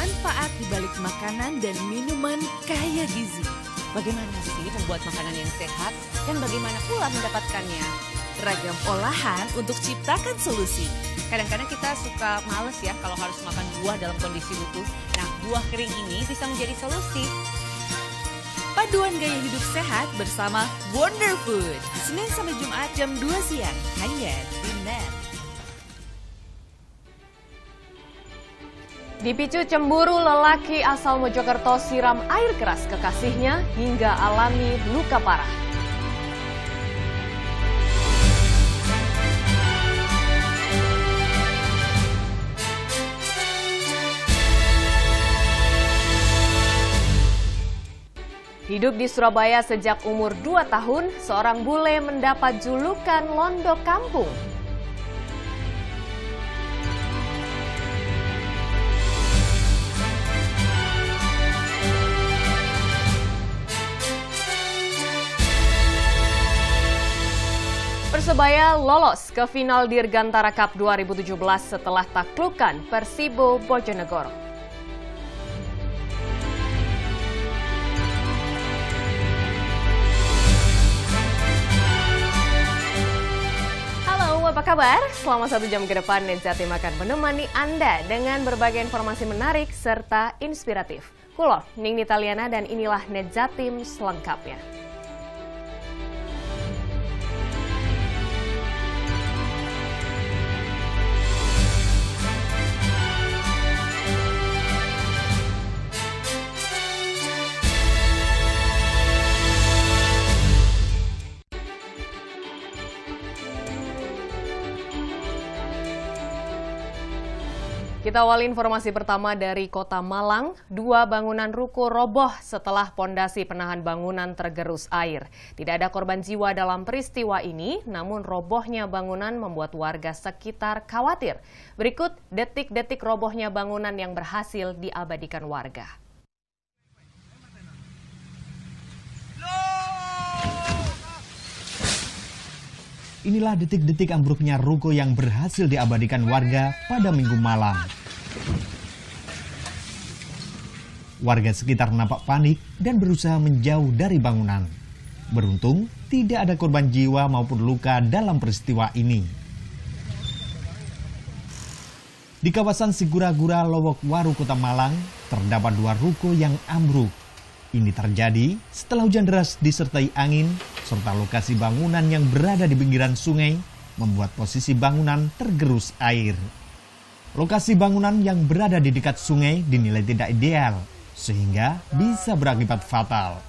manfaat di balik makanan dan minuman kaya gizi. Bagaimana sih membuat makanan yang sehat dan bagaimana pula mendapatkannya? Ragam olahan untuk ciptakan solusi. Kadang-kadang kita suka males ya kalau harus makan buah dalam kondisi utuh. Nah, buah kering ini bisa menjadi solusi. Paduan gaya hidup sehat bersama Wonder Food. Senin sampai Jumat jam 2 siang. Hanya di NET. Dipicu cemburu, lelaki asal Mojokerto siram air keras kekasihnya hingga alami luka parah. Hidup di Surabaya sejak umur 2 tahun, seorang bule mendapat julukan Londo Kampung. Persebaya lolos ke final Dirgantara Cup 2017 setelah taklukan Persibo Bojonegoro. Halo, apa kabar? Selama 1 jam ke depan, NET Jatim akan menemani Anda dengan berbagai informasi menarik serta inspiratif. Kulo, Ning Nitaliana, dan inilah NET Jatim selengkapnya. Kita awali informasi pertama dari Kota Malang. 2 bangunan ruko roboh setelah pondasi penahan bangunan tergerus air. Tidak ada korban jiwa dalam peristiwa ini, namun robohnya bangunan membuat warga sekitar khawatir. Berikut detik-detik robohnya bangunan yang berhasil diabadikan warga. Inilah detik-detik ambruknya ruko yang berhasil diabadikan warga pada Minggu malam. Warga sekitar nampak panik dan berusaha menjauh dari bangunan. Beruntung, tidak ada korban jiwa maupun luka dalam peristiwa ini. Di kawasan Sigura-Gura, Lowokwaru, Kota Malang, terdapat 2 ruko yang ambruk. Ini terjadi setelah hujan deras disertai angin, serta lokasi bangunan yang berada di pinggiran sungai membuat posisi bangunan tergerus air. Lokasi bangunan yang berada di dekat sungai dinilai tidak ideal, sehingga bisa berakibat fatal.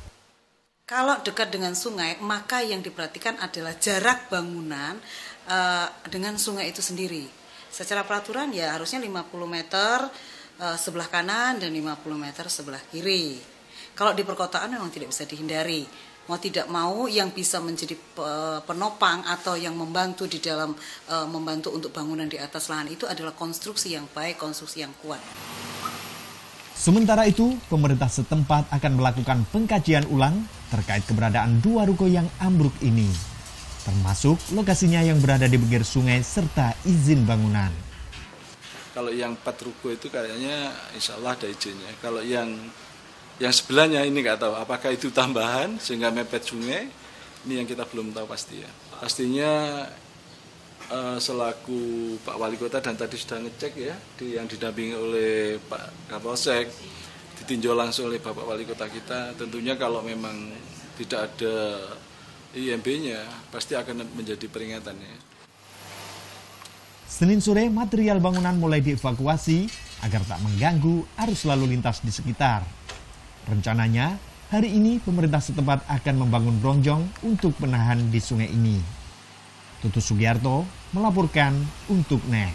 Kalau dekat dengan sungai, maka yang diperhatikan adalah jarak bangunan dengan sungai itu sendiri. Secara peraturan ya harusnya 50 meter sebelah kanan dan 50 meter sebelah kiri. Kalau di perkotaan memang tidak bisa dihindari. Mau tidak mau yang bisa menjadi penopang atau yang membantu di dalam membantu untuk bangunan di atas lahan itu adalah konstruksi yang baik, konstruksi yang kuat. Sementara itu, pemerintah setempat akan melakukan pengkajian ulang terkait keberadaan 2 ruko yang ambruk ini, termasuk lokasinya yang berada di pinggir sungai serta izin bangunan. Kalau yang 4 ruko itu kayaknya insya Allah ada izinnya. Kalau yang sebelahnya ini nggak tahu apakah itu tambahan sehingga mepet sungai, ini yang kita belum tahu pasti ya. Pastinya selaku Pak Wali Kota dan tadi sudah ngecek ya, yang didampingi oleh Pak Kapolsek, ditinjau langsung oleh Bapak Wali Kota kita, tentunya kalau memang tidak ada IMB-nya pasti akan menjadi peringatan ya. Senin sore material bangunan mulai dievakuasi agar tak mengganggu arus lalu lintas di sekitar. Rencananya, hari ini pemerintah setempat akan membangun bronjong untuk menahan di sungai ini. Tutus Sugiarto melaporkan untuk NET.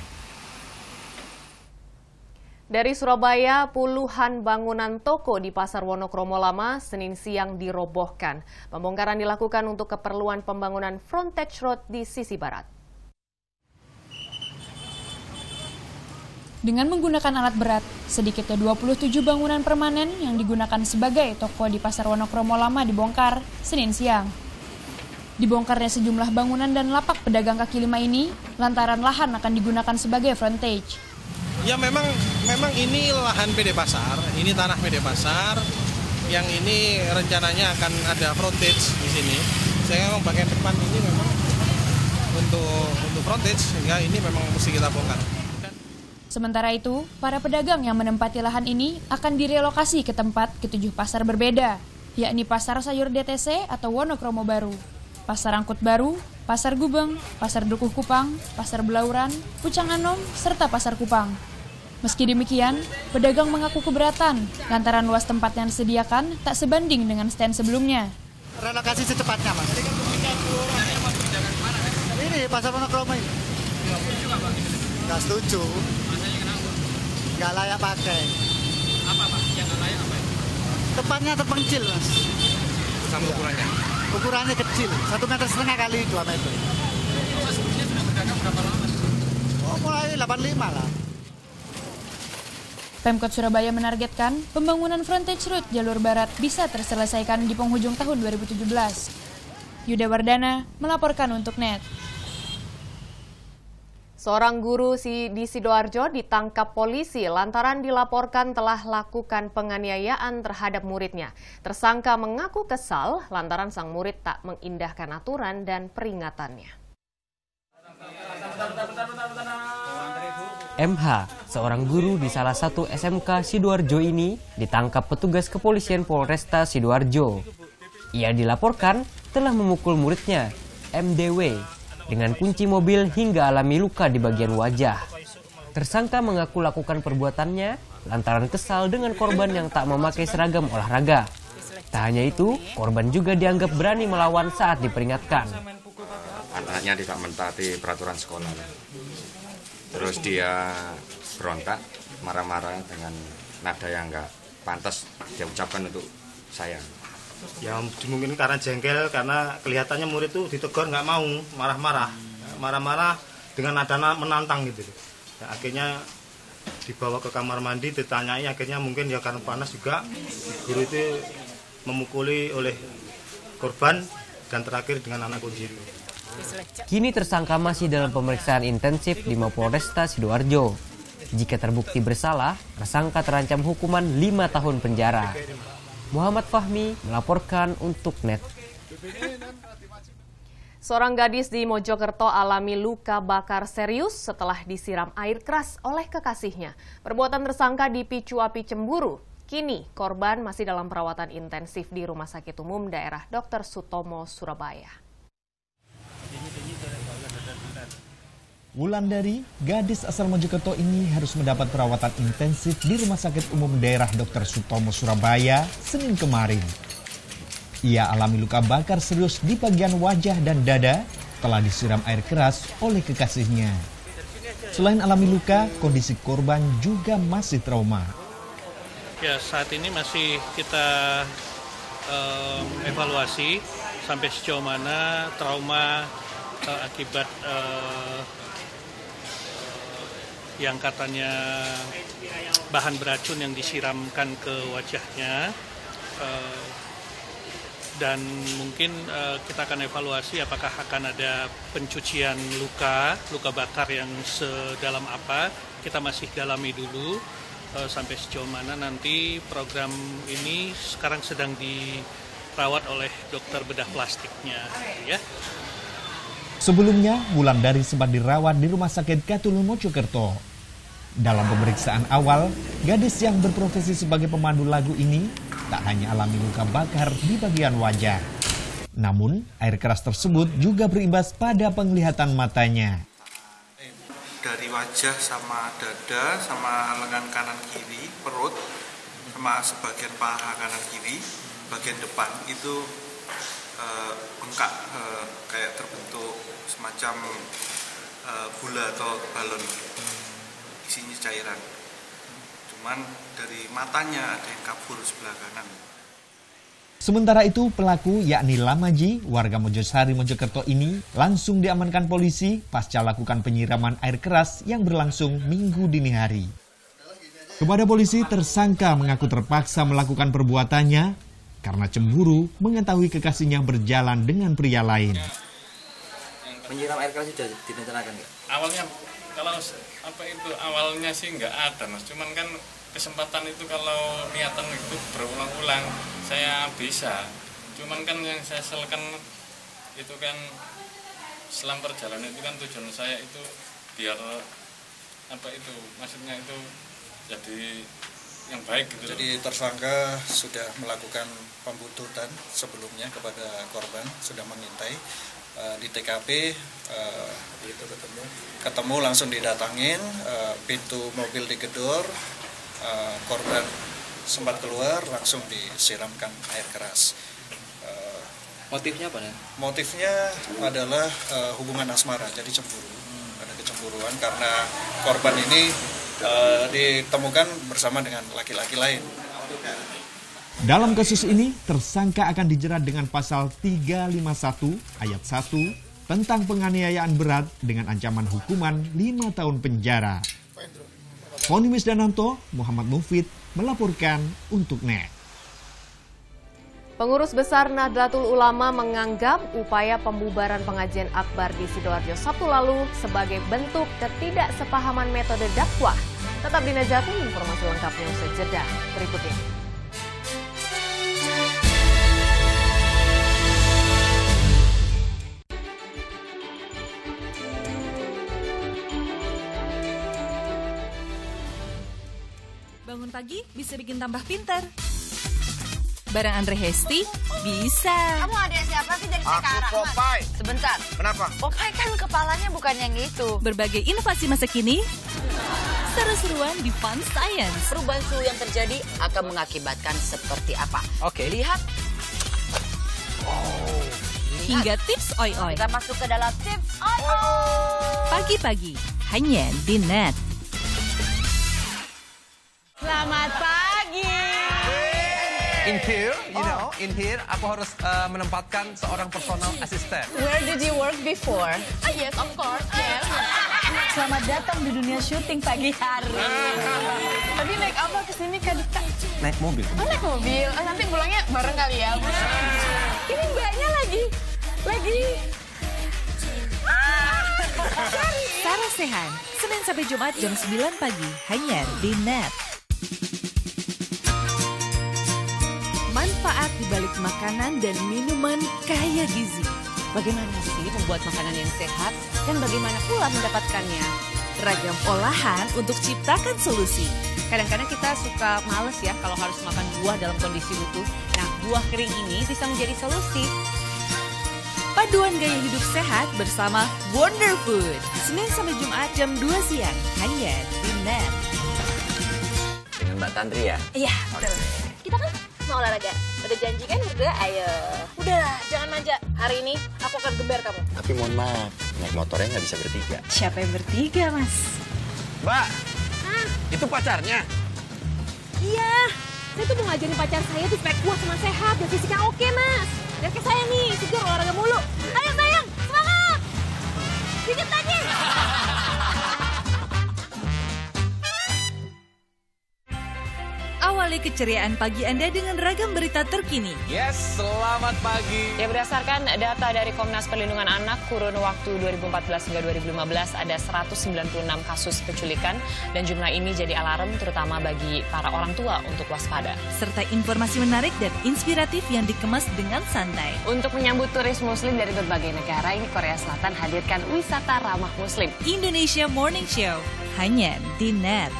Dari Surabaya, puluhan bangunan toko di Pasar Wonokromo Lama Senin siang dirobohkan. Pembongkaran dilakukan untuk keperluan pembangunan frontage road di sisi barat. Dengan menggunakan alat berat, sedikitnya 27 bangunan permanen yang digunakan sebagai toko di Pasar Wonokromo Lama dibongkar Senin siang. Dibongkarnya sejumlah bangunan dan lapak pedagang kaki lima ini lantaran lahan akan digunakan sebagai frontage. Ya memang ini lahan PD Pasar, ini tanah PD Pasar, yang ini rencananya akan ada frontage di sini. Saya memang bagian depan ini memang untuk frontage, sehingga ini memang mesti kita bongkar. Sementara itu, para pedagang yang menempati lahan ini akan direlokasi ke tempat ke-7 pasar berbeda, yakni Pasar Sayur DTC atau Wonokromo Baru, Pasar Angkut Baru, Pasar Gubeng, Pasar Dukuh Kupang, Pasar Belauran, Pucang Anom, serta Pasar Kupang. Meski demikian, pedagang mengaku keberatan lantaran luas tempat yang disediakan tak sebanding dengan stand sebelumnya. Relokasi secepatnya, Mas. Ini Pasar Wonokromo ini. Nggak setuju. Nggak layak pakai. Apa Pak? Yang nggak layak apa? Tempatnya terpencil, Mas. Sama ukurannya? Ukurannya kecil, 1,5 meter kali 2 meter. Mas sebelumnya sudah berdagang berapa lama? Oh, mulai 85 lah. Pemkot Surabaya menargetkan pembangunan frontage route jalur barat bisa terselesaikan di penghujung tahun 2017. Yuda Wardana melaporkan untuk NET. Seorang guru di Sidoarjo ditangkap polisi lantaran dilaporkan telah lakukan penganiayaan terhadap muridnya. Tersangka mengaku kesal lantaran sang murid tak mengindahkan aturan dan peringatannya. MH, seorang guru di salah satu SMK Sidoarjo ini ditangkap petugas kepolisian Polresta Sidoarjo. Ia dilaporkan telah memukul muridnya, MDW, dengan kunci mobil hingga alami luka di bagian wajah. Tersangka mengaku lakukan perbuatannya lantaran kesal dengan korban yang tak memakai seragam olahraga. Tak hanya itu, korban juga dianggap berani melawan saat diperingatkan. Anaknya tidak mentaati peraturan sekolah. Terus dia berontak, marah-marah dengan nada yang nggak pantas dia ucapkan untuk saya. Ya mungkin karena jengkel, karena kelihatannya murid itu ditegur nggak mau, marah-marah dengan nada menantang gitu. Ya, akhirnya dibawa ke kamar mandi, ditanyai, akhirnya mungkin ya karena panas juga, guru itu memukuli oleh korban dan terakhir dengan anak kunci. Kini tersangka masih dalam pemeriksaan intensif di Mapolresta Sidoarjo. Jika terbukti bersalah, tersangka terancam hukuman 5 tahun penjara. Muhammad Fahmi melaporkan untuk NET. Seorang gadis di Mojokerto alami luka bakar serius setelah disiram air keras oleh kekasihnya. Perbuatan tersangka dipicu api cemburu. Kini korban masih dalam perawatan intensif di Rumah Sakit Umum Daerah Dr. Sutomo, Surabaya. Wulandari, gadis asal Mojokerto ini harus mendapat perawatan intensif di Rumah Sakit Umum Daerah Dr. Sutomo, Surabaya, Senin kemarin. Ia alami luka bakar serius di bagian wajah dan dada setelah disiram air keras oleh kekasihnya. Selain alami luka, kondisi korban juga masih trauma. Ya, saat ini masih kita evaluasi sampai sejauh mana trauma akibat yang katanya bahan beracun yang disiramkan ke wajahnya, dan mungkin kita akan evaluasi apakah akan ada pencucian luka bakar yang sedalam apa. Kita masih dalami dulu sampai sejauh mana nanti program ini sekarang sedang dirawat oleh dokter bedah plastiknya, ya. Sebelumnya, Wulandari sempat dirawat di Rumah Sakit Katulul Mojokerto. Dalam pemeriksaan awal, gadis yang berprofesi sebagai pemandu lagu ini tak hanya alami luka bakar di bagian wajah. Namun, air keras tersebut juga berimbas pada penglihatan matanya. Dari wajah sama dada, sama lengan kanan kiri, perut, sama sebagian paha kanan kiri, bagian depan itu bengkak, kayak terbentuk semacam bola atau balon, isinya cairan. Cuman dari matanya ada yang kabur sebelah kanan. Sementara itu, pelaku yakni Lamaji, warga Mojosari, Mojokerto ini langsung diamankan polisi pasca lakukan penyiraman air keras yang berlangsung Minggu dini hari. Kepada polisi, tersangka mengaku terpaksa melakukan perbuatannya karena cemburu mengetahui kekasihnya berjalan dengan pria lain. Menyiram air keras sudah direncanakan nggak? Awalnya kalau apa itu awalnya sih nggak ada Mas, cuman kan kesempatan itu kalau niatan itu berulang-ulang saya bisa, cuman kan yang saya selkan itu kan selama perjalanan itu kan tujuan saya itu biar apa itu maksudnya itu jadi yang baik gitu. Jadi tersangka sudah melakukan pembuntutan sebelumnya kepada korban, sudah mengintai di TKP, ketemu langsung didatangin, pintu mobil digedor, korban sempat keluar, langsung disiramkan air keras. Motifnya apa ya? Motifnya adalah hubungan asmara, jadi cemburu. Ada kecemburuan karena korban ini ditemukan bersama dengan laki-laki lain. Dalam kasus ini, tersangka akan dijerat dengan pasal 351 ayat 1 tentang penganiayaan berat dengan ancaman hukuman 5 tahun penjara. Foni Misdananto, Muhammad Mufid melaporkan untuk NET. Pengurus Besar Nahdlatul Ulama menganggap upaya pembubaran pengajian akbar di Sidoarjo Sabtu lalu sebagai bentuk ketidaksepahaman metode dakwah. Tetap di NET Jatim, informasi lengkapnya usai jeda berikutnya. Bangun pagi bisa bikin tambah pintar. Barang Andre Hesti bisa. Kamu ada siapa sih dari sekarang? Aku Popeye. Sebentar. Kenapa? Popeye kan kepalanya bukan yang itu. Berbagai inovasi masa kini, seru-seruan di Fun Science. Perubahan suhu yang terjadi akan mengakibatkan seperti apa? Oke. Lihat. Oh. Hingga tips oi-oi. Kita masuk ke dalam tips oi-oi. Pagi-pagi, hanya di NET. Selamat pagi. In here, aku harus menempatkan seorang personal assistant. Where did you work before? Oh yes, of course. Yes. Selamat datang di dunia syuting pagi hari. Tadi naik apa kesini Kak Dika? Naik mobil. Oh, naik mobil. Nanti pulangnya bareng kali ya. Ini mbaknya lagi. Sarah Sehan, Senin sampai Jumat jam 9 pagi, hanya di NET. Manfaat di balik makanan dan minuman kaya gizi. Bagaimana sih membuat makanan yang sehat dan bagaimana pula mendapatkannya? Ragam olahan untuk ciptakan solusi. Kadang-kadang kita suka males ya kalau harus makan buah dalam kondisi utuh. Nah, buah kering ini bisa menjadi solusi. Paduan gaya hidup sehat bersama Wonder Food. Senin sampai Jumat jam 2 siang, hanya di NET. Dengan Mbak Tantri ya? Iya, betul. Kita kan mau olahraga. Udah janji kan berdua, ayo. Udahlah, jangan manja. Hari ini aku akan geber kamu. Tapi mohon maaf, naik motornya nggak bisa bertiga. Siapa yang bertiga, Mas? Mbak, itu pacarnya? Iya, saya tuh mau ngajarin pacar saya tuh supaya kuat sama sehat dan fisiknya oke, Mas. Dan kayak saya nih, segar olahraga mulu. Ayo sayang, semangat! Dikit lagi! Awali keceriaan pagi Anda dengan ragam berita terkini. Yes, selamat pagi. Ya, berdasarkan data dari Komnas Perlindungan Anak, kurun waktu 2014 hingga 2015 ada 196 kasus penculikan dan jumlah ini jadi alarm terutama bagi para orang tua untuk waspada. Serta informasi menarik dan inspiratif yang dikemas dengan santai. Untuk menyambut turis muslim dari berbagai negara, ini Korea Selatan hadirkan wisata ramah muslim. Indonesia Morning Show, hanya di NET.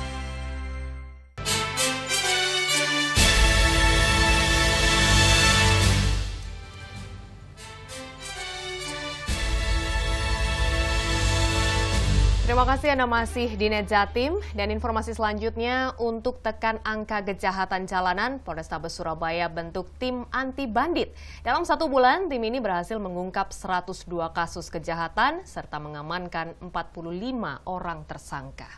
Terima kasih Anda masih di NET Jatim, dan informasi selanjutnya untuk tekan angka kejahatan jalanan, Polrestabes Surabaya bentuk tim anti bandit. Dalam 1 bulan, tim ini berhasil mengungkap 102 kasus kejahatan serta mengamankan 45 orang tersangka.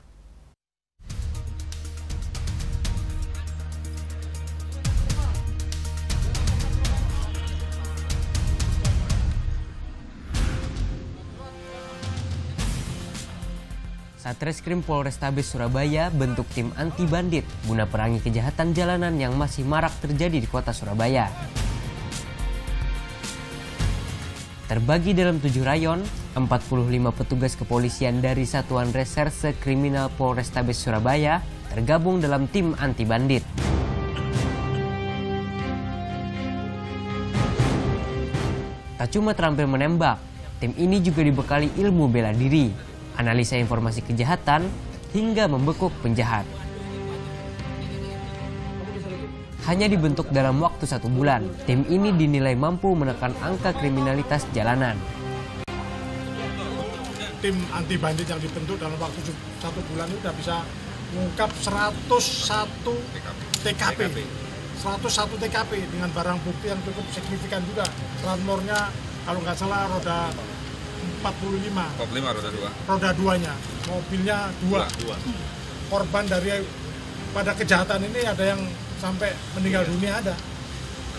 Satreskrim Polrestabes Surabaya bentuk tim anti bandit guna perangi kejahatan jalanan yang masih marak terjadi di kota Surabaya. Terbagi dalam 7 rayon, 4 45 petugas kepolisian dari Satuan Reserse Kriminal Polrestabes Surabaya tergabung dalam tim anti bandit. Tak cuma terampil menembak, tim ini juga dibekali ilmu bela diri, analisa informasi kejahatan, hingga membekuk penjahat. Hanya dibentuk dalam waktu 1 bulan, tim ini dinilai mampu menekan angka kriminalitas jalanan. Tim anti bandit yang dibentuk dalam waktu 1 bulan itu sudah bisa mengungkap 101 TKP. 101 TKP dengan barang bukti yang cukup signifikan juga. Transportnya kalau nggak salah roda 45. 45 roda 2. Roda 2-nya, mobilnya 2. Korban dari pada kejahatan ini ada yang sampai meninggal dunia ada.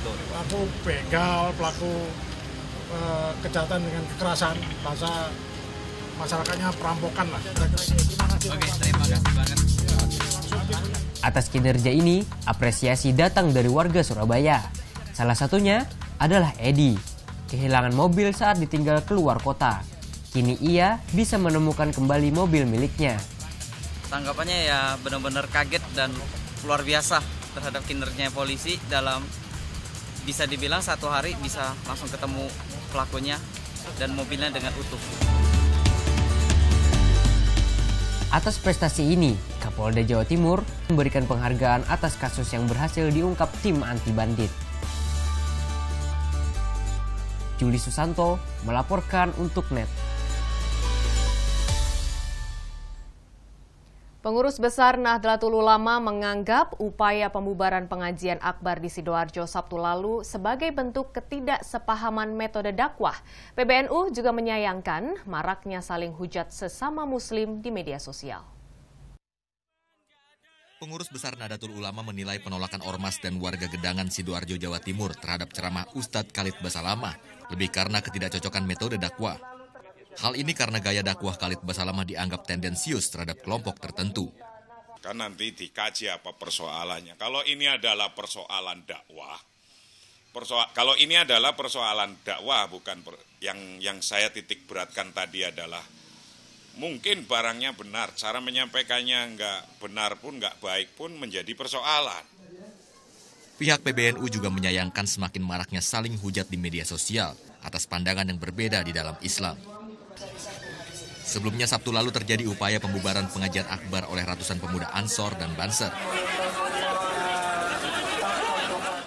Pelaku begal, pelaku kejahatan dengan kekerasan, bahasa masyarakatnya perampokan lah. Oke, terima kasih banget. Atas kinerja ini, apresiasi datang dari warga Surabaya. Salah satunya adalah Edi, kehilangan mobil saat ditinggal keluar kota. Kini ia bisa menemukan kembali mobil miliknya. Tanggapannya ya benar-benar kaget dan luar biasa terhadap kinerjanya polisi dalam bisa dibilang 1 hari bisa langsung ketemu pelakunya dan mobilnya dengan utuh. Atas prestasi ini, Kapolda Jawa Timur memberikan penghargaan atas kasus yang berhasil diungkap tim anti bandit. Juli Susanto melaporkan untuk NET. Pengurus Besar Nahdlatul Ulama menganggap upaya pembubaran pengajian akbar di Sidoarjo Sabtu lalu sebagai bentuk ketidaksepahaman metode dakwah. PBNU juga menyayangkan maraknya saling hujat sesama muslim di media sosial. Pengurus Besar Nahdlatul Ulama menilai penolakan ormas dan warga Gedangan Sidoarjo Jawa Timur terhadap ceramah Ustadz Khalid Basalamah lebih karena ketidakcocokan metode dakwah. Hal ini karena gaya dakwah Khalid Basalamah dianggap tendensius terhadap kelompok tertentu. Kan nanti dikaji apa persoalannya. Kalau ini adalah persoalan dakwah, bukan yang saya titik beratkan tadi adalah mungkin barangnya benar, cara menyampaikannya nggak benar pun, nggak baik pun menjadi persoalan. Pihak PBNU juga menyayangkan semakin maraknya saling hujat di media sosial atas pandangan yang berbeda di dalam Islam. Sebelumnya Sabtu lalu terjadi upaya pembubaran pengajian akbar oleh ratusan pemuda Ansor dan Banser.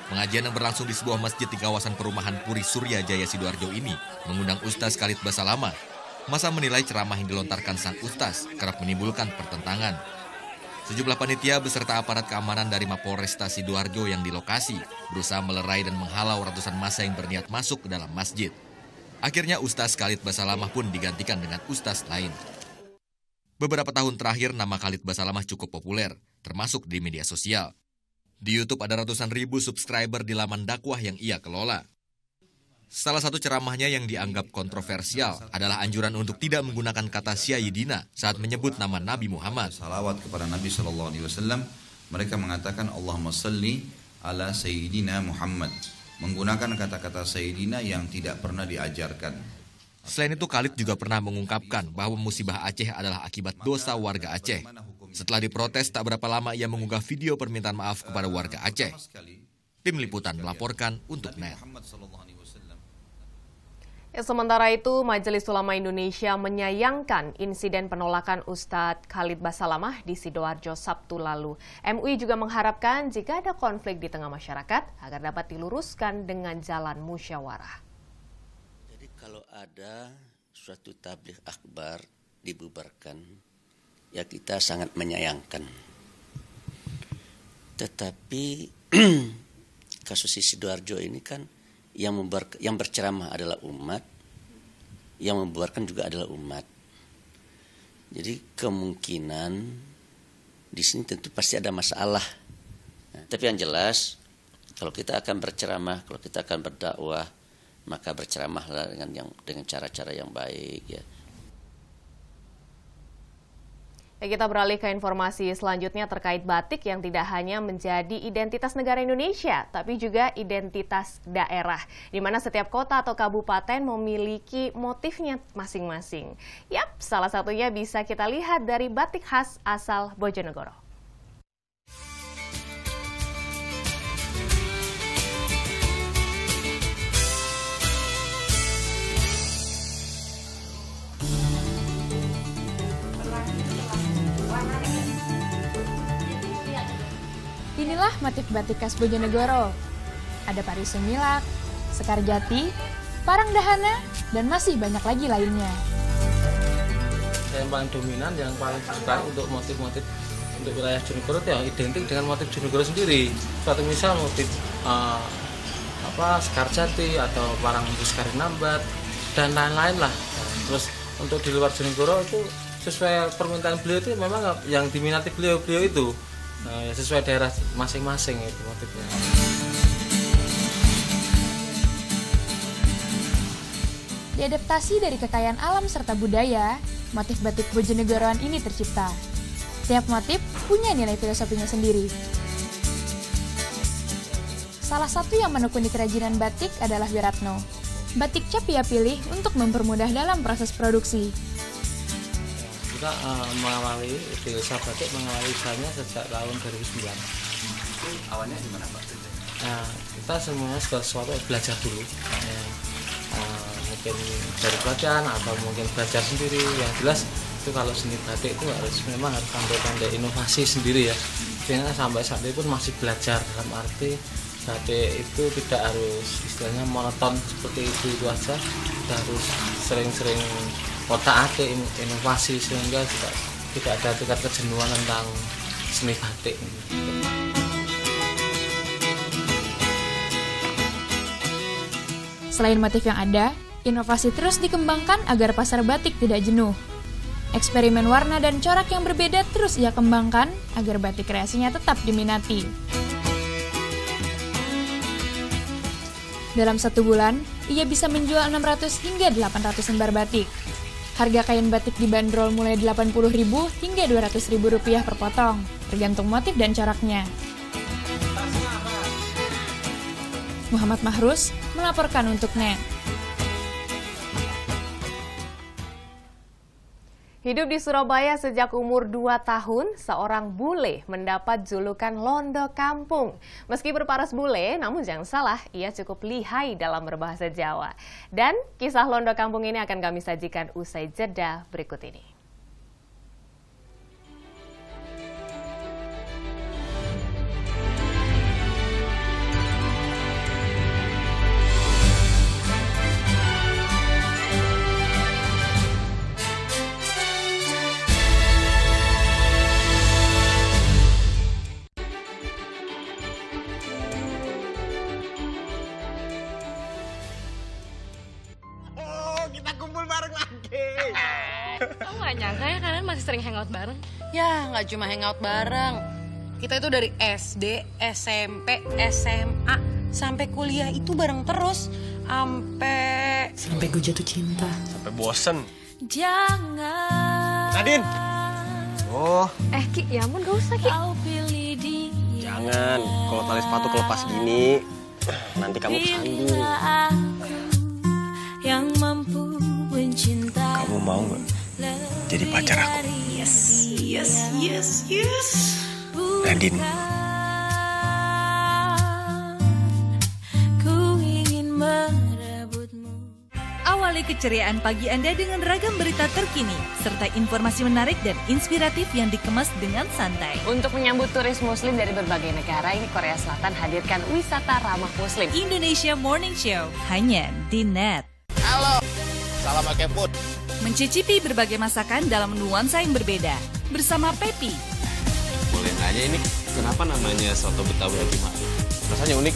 Pengajian yang berlangsung di sebuah masjid di kawasan perumahan Puri Surya Jaya Sidoarjo ini mengundang Ustaz Khalid Basalamah. Masa menilai ceramah yang dilontarkan sang Ustaz kerap menimbulkan pertentangan. Sejumlah panitia beserta aparat keamanan dari Mapolresta Sidoarjo yang di lokasi berusaha melerai dan menghalau ratusan massa yang berniat masuk ke dalam masjid. Akhirnya Ustaz Khalid Basalamah pun digantikan dengan Ustaz lain. Beberapa tahun terakhir nama Khalid Basalamah cukup populer, termasuk di media sosial. Di YouTube ada ratusan ribu subscriber di laman dakwah yang ia kelola. Salah satu ceramahnya yang dianggap kontroversial adalah anjuran untuk tidak menggunakan kata Sayyidina saat menyebut nama Nabi Muhammad. Salawat kepada Nabi SAW, mereka mengatakan Allahumma salli ala Sayyidina Muhammad. Menggunakan kata-kata Sayyidina yang tidak pernah diajarkan. Selain itu, Khalid juga pernah mengungkapkan bahwa musibah Aceh adalah akibat dosa warga Aceh. Setelah diprotes, tak berapa lama ia mengunggah video permintaan maaf kepada warga Aceh. Tim Liputan melaporkan untuk NET. Sementara itu, Majelis Ulama Indonesia menyayangkan insiden penolakan Ustadz Khalid Basalamah di Sidoarjo Sabtu lalu. MUI juga mengharapkan jika ada konflik di tengah masyarakat agar dapat diluruskan dengan jalan musyawarah. Jadi kalau ada suatu tabligh akbar dibubarkan, ya kita sangat menyayangkan. Tetapi kasus di Sidoarjo ini kan yang berceramah adalah umat, yang membubarkan juga adalah umat. Jadi kemungkinan di sini tentu pasti ada masalah. Nah, tapi yang jelas, kalau kita akan berceramah, kalau kita akan berdakwah, maka berceramahlah dengan cara-cara yang baik ya. Kita beralih ke informasi selanjutnya terkait batik yang tidak hanya menjadi identitas negara Indonesia, tapi juga identitas daerah, di mana setiap kota atau kabupaten memiliki motifnya masing-masing. Yap, salah satunya bisa kita lihat dari batik khas asal Bojonegoro. Inilah motif batik khas Bojonegoro. Ada Pari Sumilak, Sekar Jati, Parang Dahana, dan masih banyak lagi lainnya. Yang paling dominan, yang paling disukai untuk motif-motif untuk wilayah Bojonegoro yang identik dengan motif Bojonegoro sendiri. Suatu misal motif Sekar Jati atau Parang Sekar Nambat dan lain-lain lah. Terus untuk di luar Bojonegoro itu sesuai permintaan beliau itu memang yang diminati beliau itu. Ya sesuai daerah masing-masing itu motifnya. Diadaptasi dari kekayaan alam serta budaya, motif batik Bojonegoroan ini tercipta. Setiap motif punya nilai filosofinya sendiri. Salah satu yang menekuni kerajinan batik adalah Wiratno. Batik cap ia pilih untuk mempermudah dalam proses produksi. Kita mengawali desa batik mengawali usahanya sejak tahun 2009. Awalnya gimana Pak? Nah, kita semuanya segala sesuatu belajar dulu. Mungkin dari belajar atau mungkin belajar sendiri. Yang jelas itu kalau seni batik itu memang harus pandai-pandai inovasi sendiri ya. Sehingga sampai saat ini pun masih belajar dalam arti batik itu tidak harus istilahnya monoton seperti itu aja. Kita harus sering-sering otak-atik inovasi sehingga tidak ada tingkat kejenuhan tentang seni batik. Selain motif yang ada, inovasi terus dikembangkan agar pasar batik tidak jenuh. Eksperimen warna dan corak yang berbeda terus ia kembangkan agar batik kreasinya tetap diminati. Dalam 1 bulan, ia bisa menjual 600 hingga 800 lembar batik. Harga kain batik dibanderol mulai Rp80.000 hingga Rp200.000 per potong, tergantung motif dan coraknya. Muhammad Mahrus melaporkan untuk NET. Hidup di Surabaya sejak umur 2 tahun, seorang bule mendapat julukan Londo Kampung. Meski berparas bule, namun jangan salah, ia cukup lihai dalam berbahasa Jawa. Dan kisah Londo Kampung ini akan kami sajikan usai jeda berikut ini. Kamu gak nyangka ya kalian masih sering hangout bareng? Ya, nggak cuma hangout bareng. Kita itu dari SD, SMP, SMA, sampai kuliah itu bareng terus. Sampai gue jatuh cinta. Sampai bosen. Jangan. Nadine. Oh. Ki, ya ampun gak usah Ki. Jangan, kalau tali sepatu kelepas gini, nanti kamu kesandung. Yang mampu mencintai. Kamu mau nggak jadi pacar aku? Yes. Nadine. Ku ingin merebutmu. Awali keceriaan pagi Anda dengan ragam berita terkini, serta informasi menarik dan inspiratif yang dikemas dengan santai. Untuk menyambut turis muslim dari berbagai negara, ini Korea Selatan hadirkan wisata ramah muslim. Indonesia Morning Show, hanya di NET. Halo, salam pakai food. Mencicipi berbagai masakan dalam nuansa yang berbeda. Bersama Pepi. Boleh nanya ini, kenapa namanya soto Betawi Haji Ma'ruf? Rasanya unik,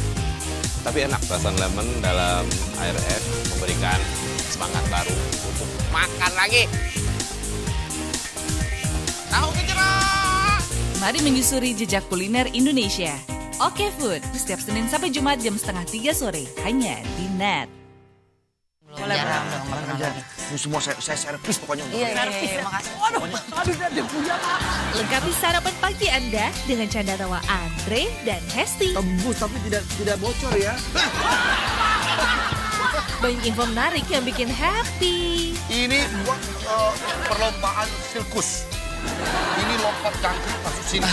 tapi enak. Perasan lemon dalam air es memberikan semangat baru untuk makan lagi. Tahu gejrot! Mari menyusuri jejak kuliner Indonesia. Oke Food, setiap Senin sampai Jumat jam 2:30 sore, hanya di NET. Boleh dong. Ini semua saya servis pokoknya untuk Iya, makasih. Aduh, dia punya. Lengkapi sarapan pagi Anda dengan canda tawa Andre dan Hesti. Tembus tapi tidak bocor ya. Banyak info menarik yang bikin happy. Ini buat perlombaan sirkus. Ini lompat jangkrik masuk sini.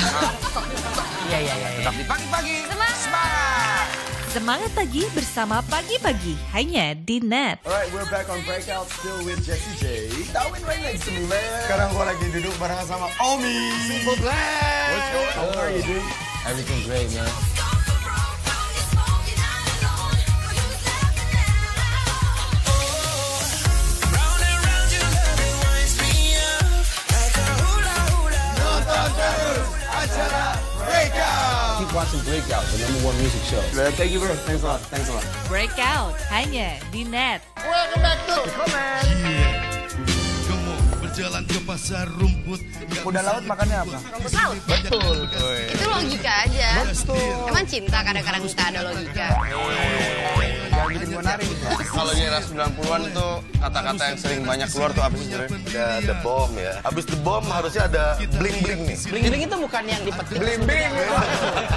Iya. Tetap di pagi-pagi. Semangat! Semangat pagi bersama Pagi-Pagi hanya di Net. Alright, we're back on Breakout still with Jessie J. Darwin right next to me, man. Sekarang gue lagi duduk bareng sama Omi. Simple Plan. What's going on? How are you, dude? Everything great, man. Keep watching Breakout, the #1 music show. Thank you, bro. Thanks a lot. Breakout hanya di Net. Welcome back to Comment. Berjalan ke pasar rumput. Kuda laut makannya apa? Rumput laut. Betul. Itu logika aja. Betul. Emang cinta kadang-kadang tak ada logika. Jangan bikin gue nari. Kalau di era 90-an tuh kata-kata yang sering banyak keluar tuh apa sih sebenarnya? The bomb ya. Habis the bomb harusnya ada bling-bling nih. Bling-bling itu bukan yang dipetik. Bling-bling.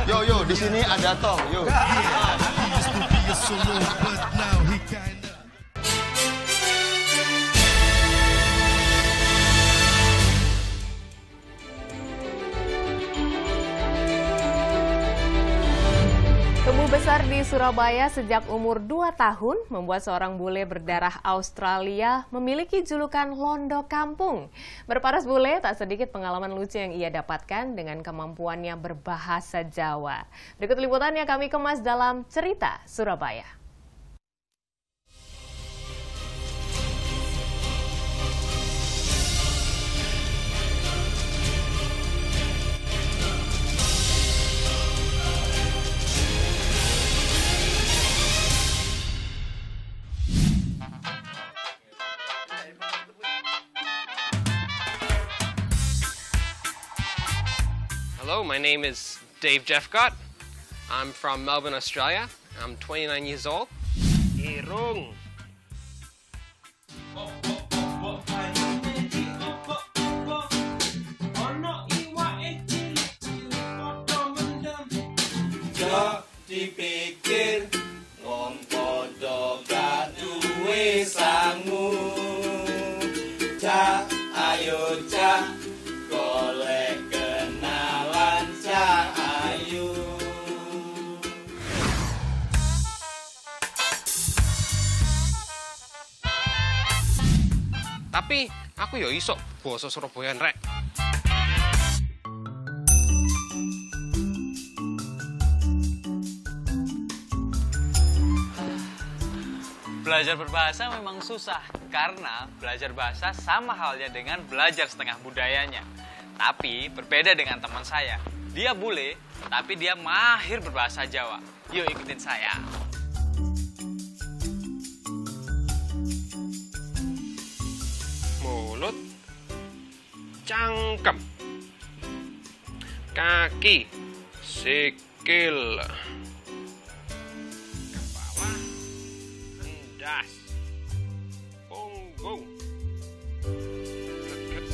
Yo, di sini ada tong. Yo. Tumbuh besar di Surabaya sejak umur 2 tahun membuat seorang bule berdarah Australia memiliki julukan Londo Kampung. Berparas bule, tak sedikit pengalaman lucu yang ia dapatkan dengan kemampuannya berbahasa Jawa. Berikut liputannya kami kemas dalam Cerita Surabaya. Hello, my name is Dave Jeffcott. I'm from Melbourne, Australia. I'm 29 years old. Irung. Dipikir wong padha gak duwe sangu. Cak, ayo cak, golek kenalan cak ayu. Tapi aku yo iso basa Surabayaan rek. Belajar berbahasa memang susah, karena belajar bahasa sama halnya dengan belajar setengah budayanya. Tapi berbeda dengan teman saya. Dia bule, tapi dia mahir berbahasa Jawa. Yuk ikutin saya. Mulut, cangkem, kaki, sikil, kepala, das, punggung, greget.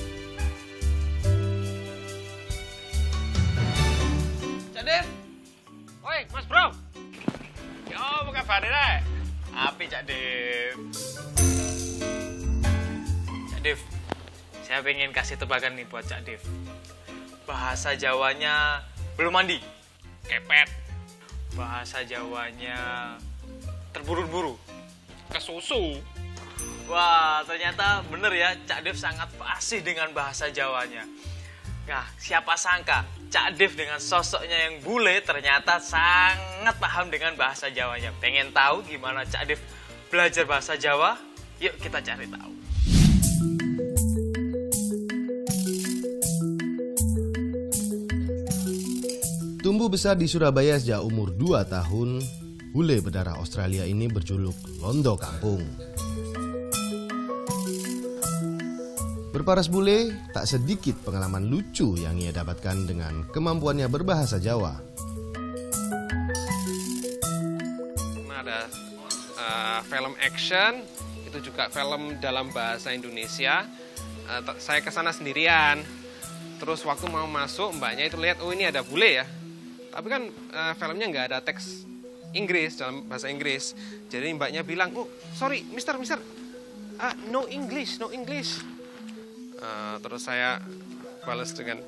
Cak Dev, woi Mas Bro, yo apa kabar rek? Api Cak Dev. Cak Dev, saya pengen kasih tebakan nih buat Cak Dev. Bahasa Jawanya belum mandi, kepet. Bahasa Jawanya terburu-buru, kesusu. Wah, ternyata bener ya, Cak Dev sangat fasih dengan bahasa Jawanya. Nah, siapa sangka Cak Dev dengan sosoknya yang bule ternyata sangat paham dengan bahasa Jawanya. Pengen tahu gimana Cak Dev belajar bahasa Jawa? Yuk kita cari tahu. Tumbuh besar di Surabaya sejak umur 2 tahun, bule berdarah Australia ini berjuluk Londo Kampung. Berparas bule, tak sedikit pengalaman lucu yang ia dapatkan dengan kemampuannya berbahasa Jawa. Ada film action, itu juga film dalam bahasa Indonesia. Saya ke sana sendirian. Terus waktu mau masuk, mbaknya itu lihat, oh ini ada bule ya. Tapi kan filmnya nggak ada teks Inggris, dalam bahasa Inggris. Jadi mbaknya bilang, oh sorry mister, no English. Terus saya balas dengan,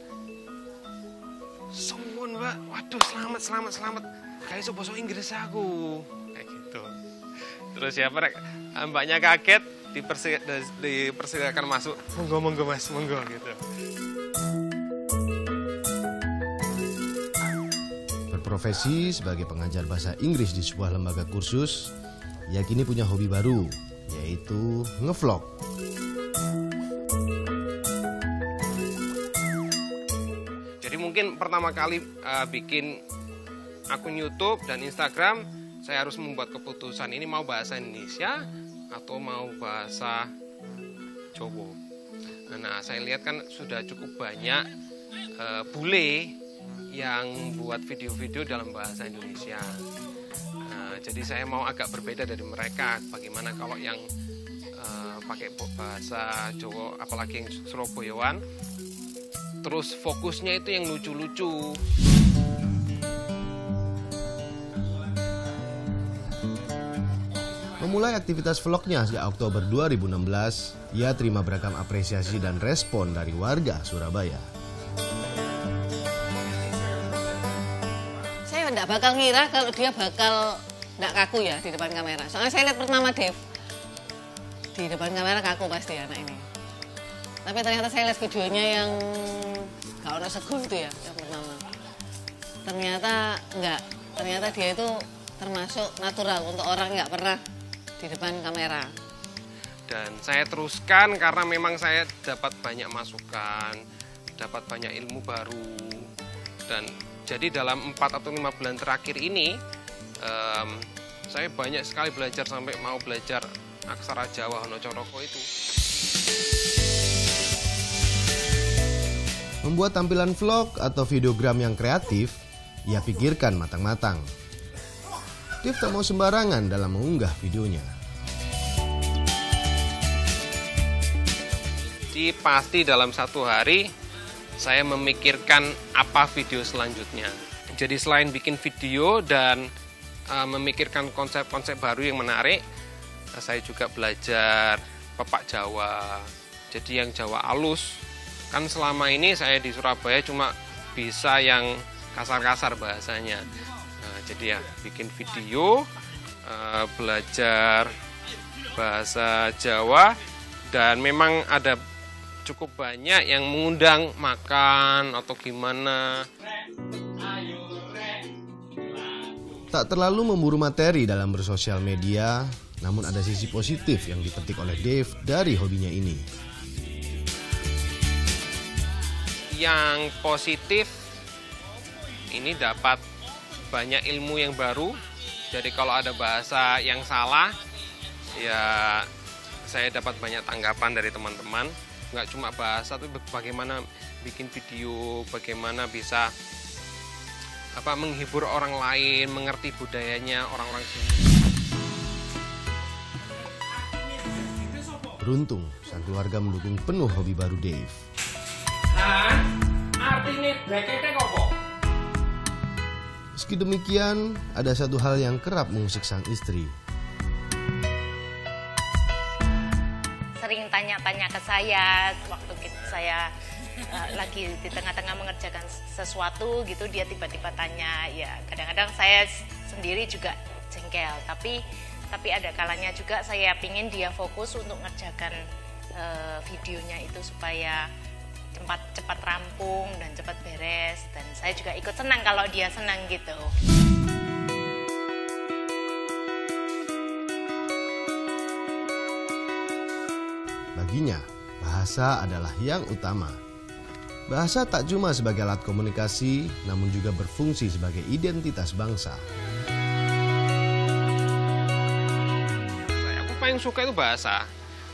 suwun mbak, waduh selamat. Kayak itu bahasa Inggris aku. Kayak gitu. Terus ya mbaknya kaget, dipersilakan masuk. Monggo mas, monggo gitu. Berprofesi sebagai pengajar bahasa Inggris di sebuah lembaga kursus, ia kini punya hobi baru, yaitu ngevlog. Jadi mungkin pertama kali bikin akun YouTube dan Instagram, saya harus membuat keputusan ini mau bahasa Indonesia atau mau bahasa Jawa. Nah, saya lihat kan sudah cukup banyak bule yang buat video-video dalam bahasa Indonesia. Jadi saya mau agak berbeda dari mereka. Bagaimana kalau yang pakai bahasa Jawa, apalagi yang Surabayaan, terus fokusnya itu yang lucu-lucu. Memulai aktivitas vlognya sejak Oktober 2016, ia terima beragam apresiasi dan respon dari warga Surabaya. Saya nggak bakal ngira kalau dia bakal nggak kaku ya di depan kamera. Soalnya saya lihat pertama Dev, di depan kamera kaku pasti anak ini. Tapi ternyata saya lihat videonya yang nggak orang sego itu ya, yang pertama. Ternyata enggak, ternyata dia itu termasuk natural untuk orang nggak pernah di depan kamera. Dan saya teruskan karena memang saya dapat banyak masukan, dapat banyak ilmu baru. Dan jadi dalam 4 atau 5 bulan terakhir ini, saya banyak sekali belajar sampai mau belajar aksara Jawa Hono Coroko itu. Membuat tampilan vlog atau videogram yang kreatif, ia pikirkan matang-matang. Dev tak mau sembarangan dalam mengunggah videonya. Jadi pasti dalam 1 hari saya memikirkan apa video selanjutnya. Jadi selain bikin video dan memikirkan konsep-konsep baru yang menarik, saya juga belajar pepak Jawa. Jadi yang Jawa alus, kan selama ini saya di Surabaya cuma bisa yang kasar-kasar bahasanya. Jadi ya bikin video, belajar bahasa Jawa, dan memang ada cukup banyak yang mengundang makan atau gimana. Tak terlalu memburu materi dalam bersosial media, namun ada sisi positif yang dipetik oleh Dev dari hobinya ini. Yang positif, ini dapat banyak ilmu yang baru. Jadi kalau ada bahasa yang salah, ya saya dapat banyak tanggapan dari teman-teman. Nggak cuma bahasa, tapi bagaimana bikin video, bagaimana bisa menghibur orang lain, mengerti budayanya orang-orang sini. Beruntung, sang keluarga mendukung penuh hobi baru Dev. Artinya brekete apa? Meski demikian, ada satu hal yang kerap mengusik sang istri. Sering tanya-tanya ke saya waktu saya lagi di tengah-tengah mengerjakan sesuatu gitu, dia tiba-tiba tanya. Ya kadang-kadang saya sendiri juga jengkel, tapi ada kalanya juga saya pingin dia fokus untuk ngerjakan videonya itu supaya cepat rampung dan cepat beres, dan saya juga ikut senang kalau dia senang gitu. Baginya, bahasa adalah yang utama. Bahasa tak cuma sebagai alat komunikasi, namun juga berfungsi sebagai identitas bangsa. Aku paling suka itu bahasa.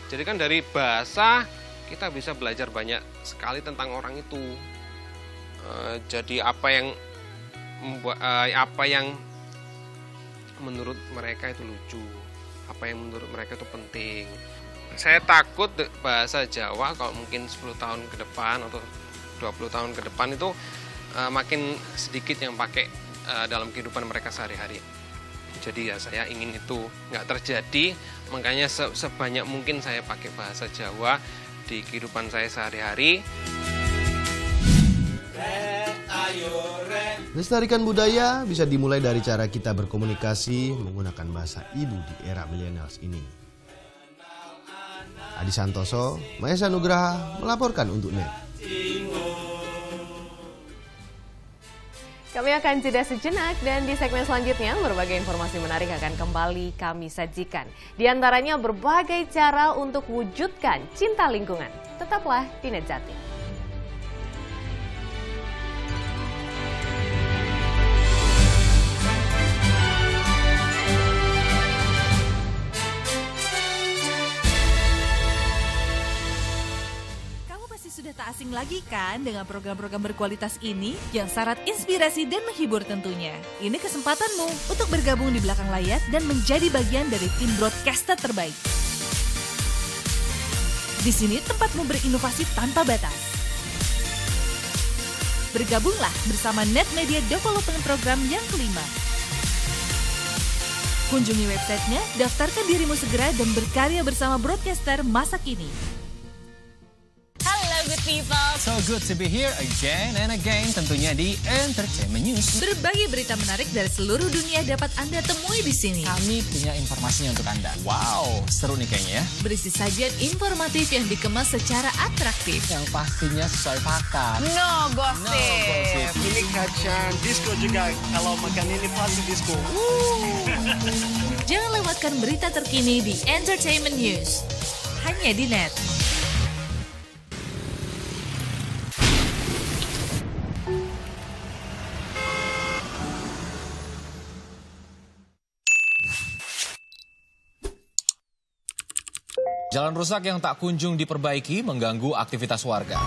Jadi kan dari bahasa kita bisa belajar banyak sekali tentang orang itu. Jadi apa yang menurut mereka itu lucu, apa yang menurut mereka itu penting. Saya takut bahasa Jawa kalau mungkin 10 tahun ke depan atau 20 tahun ke depan itu makin sedikit yang pakai dalam kehidupan mereka sehari-hari. Jadi ya saya ingin itu nggak terjadi, makanya sebanyak mungkin saya pakai bahasa Jawa di kehidupan saya sehari-hari. Lestarikan budaya bisa dimulai dari cara kita berkomunikasi menggunakan bahasa ibu di era millennials ini. Adi Santoso, Mahesa Nugraha melaporkan untuk NET. Kami akan jeda sejenak dan di segmen selanjutnya berbagai informasi menarik akan kembali kami sajikan. Di antaranya berbagai cara untuk wujudkan cinta lingkungan. Tetaplah di NET Jatim. Sudah tak asing lagi kan dengan program-program berkualitas ini yang syarat inspirasi dan menghibur tentunya. Ini kesempatanmu untuk bergabung di belakang layar dan menjadi bagian dari tim broadcaster terbaik. Di sini tempatmu berinovasi tanpa batas. Bergabunglah bersama Net Media Development Program yang kelima. Kunjungi websitenya, daftarkan dirimu segera dan berkarya bersama broadcaster masa kini. Good people. So good to be here again and again, tentunya di Entertainment News. Berbagai berita menarik dari seluruh dunia dapat Anda temui di sini. Kami punya informasinya untuk Anda. Wow, seru nih kayaknya ya. Berisi sajian informatif yang dikemas secara atraktif. Yang pastinya sesuai fakta. No gossip. Ini kacang disco juga. Kalau makan ini pasti disco. Jangan lewatkan berita terkini di Entertainment News. Hanya di NET. Jalan rusak yang tak kunjung diperbaiki mengganggu aktivitas warga.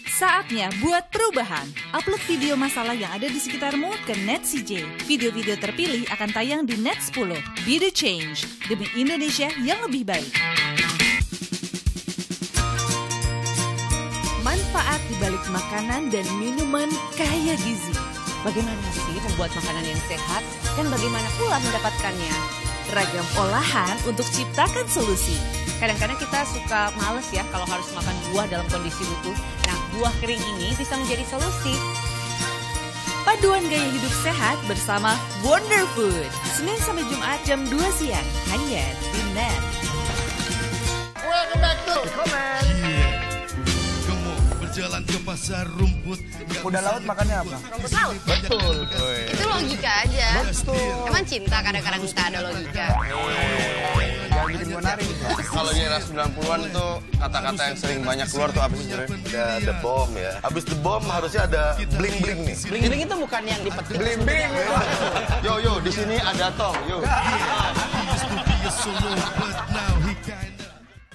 Saatnya buat perubahan. Upload video masalah yang ada di sekitarmu ke NET CJ. Video-video terpilih akan tayang di NET 10. Be the change demi Indonesia yang lebih baik. Manfaat di balik makanan dan minuman kaya gizi. Bagaimana sih membuat makanan yang sehat dan bagaimana pula mendapatkannya? Ragam olahan untuk ciptakan solusi. Kadang-kadang kita suka males ya kalau harus makan buah dalam kondisi utuh. Nah, buah kering ini bisa menjadi solusi. Paduan gaya hidup sehat bersama Wonder Food. Senin sampai Jumat jam 2 siang. Hanya di NET. Welcome back to Comment. Berjalan ke pasar rumput. Kuda laut makannya apa? Rumput laut. Betul. Itu logika aja. Betul. Emang cinta kadang-kadang tak ada logika. Jangan bikin gue nari. Kalau di era 90-an tuh kata-kata yang sering banyak keluar tuh apa sih sebenarnya? The bomb ya. Abis the bomb harusnya ada bling-bling nih. Bling-bling itu bukan yang dipetik. Bling-bling. Yo, di sini ada tong. Yo.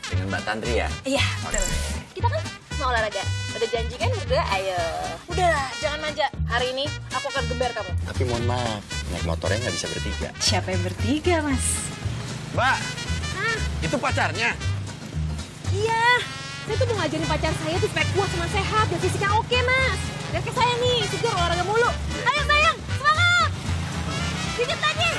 Dengan Mbak Tantri ya? Iya, betul. Kita kan mau olahraga. Udah janji kan berdua, ayo. Udahlah, jangan manja. Hari ini aku akan gembar kamu. Tapi mohon maaf, naik motornya nggak bisa bertiga. Siapa yang bertiga, Mas? Mbak, itu pacarnya? Iya, saya tuh mau ngajarin pacar saya tuh supaya kuat sama sehat dan fisiknya oke, Mas. Dan kayak saya nih, seger olahraga mulu. Ayo sayang, semangat! Dikit lagi!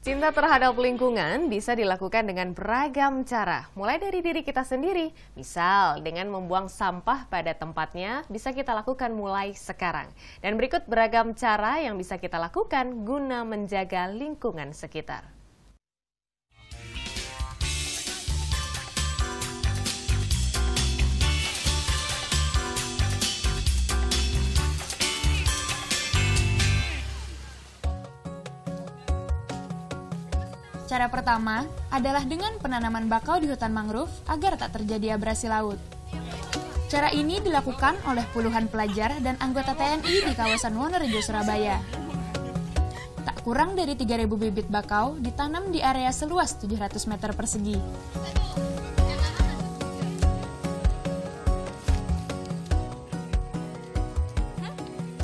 Cinta terhadap lingkungan bisa dilakukan dengan beragam cara, mulai dari diri kita sendiri. Misal, dengan membuang sampah pada tempatnya bisa kita lakukan mulai sekarang. Dan berikut beragam cara yang bisa kita lakukan guna menjaga lingkungan sekitar. Cara pertama adalah dengan penanaman bakau di hutan mangrove agar tak terjadi abrasi laut. Cara ini dilakukan oleh puluhan pelajar dan anggota TNI di kawasan Wonorejo, Surabaya. Tak kurang dari 3.000 bibit bakau ditanam di area seluas 700 meter persegi.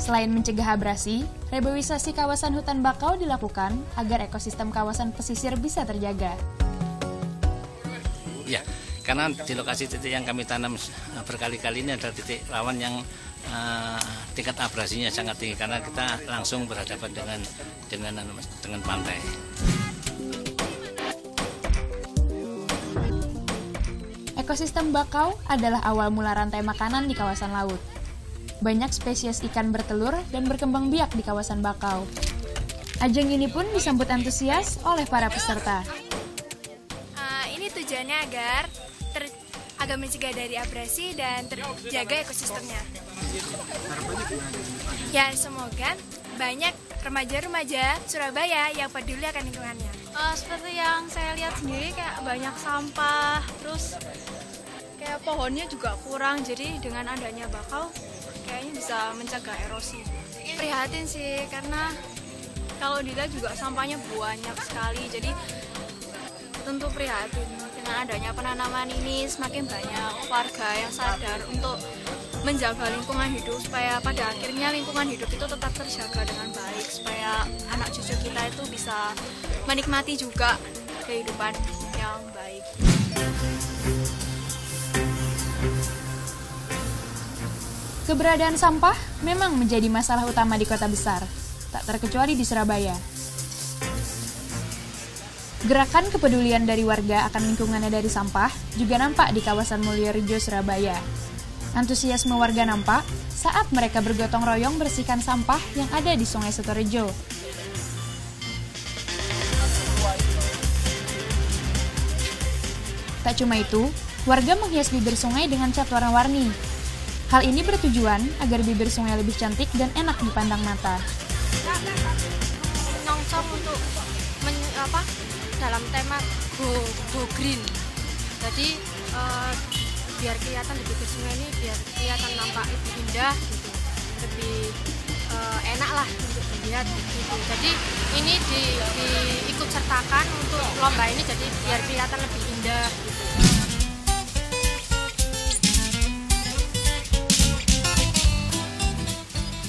Selain mencegah abrasi, reboisasi kawasan hutan bakau dilakukan agar ekosistem kawasan pesisir bisa terjaga. Ya, karena di lokasi titik yang kami tanam berkali-kali ini adalah titik rawan yang tingkat abrasinya sangat tinggi karena kita langsung berhadapan dengan pantai. Ekosistem bakau adalah awal mula rantai makanan di kawasan laut. Banyak spesies ikan bertelur dan berkembang biak di kawasan bakau. Ajang ini pun disambut antusias oleh para peserta. Ini tujuannya agar mencegah dari abrasi dan terjaga ekosistemnya. Ya, semoga banyak remaja-remaja Surabaya yang peduli akan lingkungannya. Seperti yang saya lihat sendiri, kayak banyak sampah, terus kayak pohonnya juga kurang, jadi dengan adanya bakau kayaknya bisa mencegah erosi. Prihatin sih, karena kalau dilihat juga sampahnya banyak sekali, jadi tentu prihatin. Dengan adanya penanaman ini semakin banyak warga yang sadar untuk menjaga lingkungan hidup, supaya pada akhirnya lingkungan hidup itu tetap terjaga dengan baik, supaya anak cucu kita itu bisa menikmati juga kehidupan yang baik. Keberadaan sampah memang menjadi masalah utama di kota besar, tak terkecuali di Surabaya. Gerakan kepedulian dari warga akan lingkungannya dari sampah juga nampak di kawasan Mulyorejo, Surabaya. Antusiasme warga nampak saat mereka bergotong royong bersihkan sampah yang ada di Sungai Sutorejo. Tak cuma itu, warga menghias bibir sungai dengan cat warna-warni. Hal ini bertujuan agar bibir sungai lebih cantik dan enak dipandang mata. Nyongsong untuk dalam tema go green. Jadi biar kelihatan di bibir sungai ini biar kelihatan nampak lebih indah gitu, lebih enak lah untuk dilihat gitu. Jadi ini diikut sertakan untuk lomba ini, jadi biar kelihatan lebih indah gitu.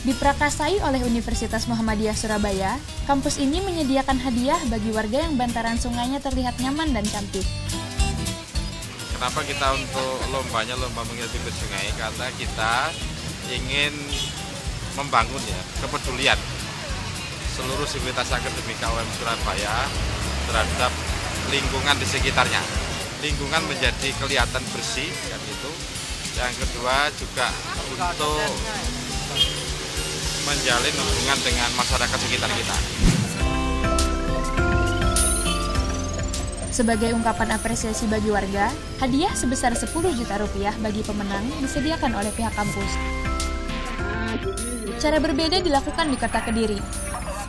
Diprakarsai oleh Universitas Muhammadiyah Surabaya, kampus ini menyediakan hadiah bagi warga yang bantaran sungainya terlihat nyaman dan cantik. Kenapa kita untuk lomba menghias bibir sungai? Karena kita ingin membangun kepedulian seluruh sivitas akademik UM Surabaya terhadap lingkungan di sekitarnya. Lingkungan menjadi kelihatan bersih, kan itu. Yang kedua juga untuk menjalin hubungan dengan masyarakat sekitar kita. Sebagai ungkapan apresiasi bagi warga, hadiah sebesar 10 juta rupiah bagi pemenang disediakan oleh pihak kampus. Cara berbeda dilakukan di Kota Kediri.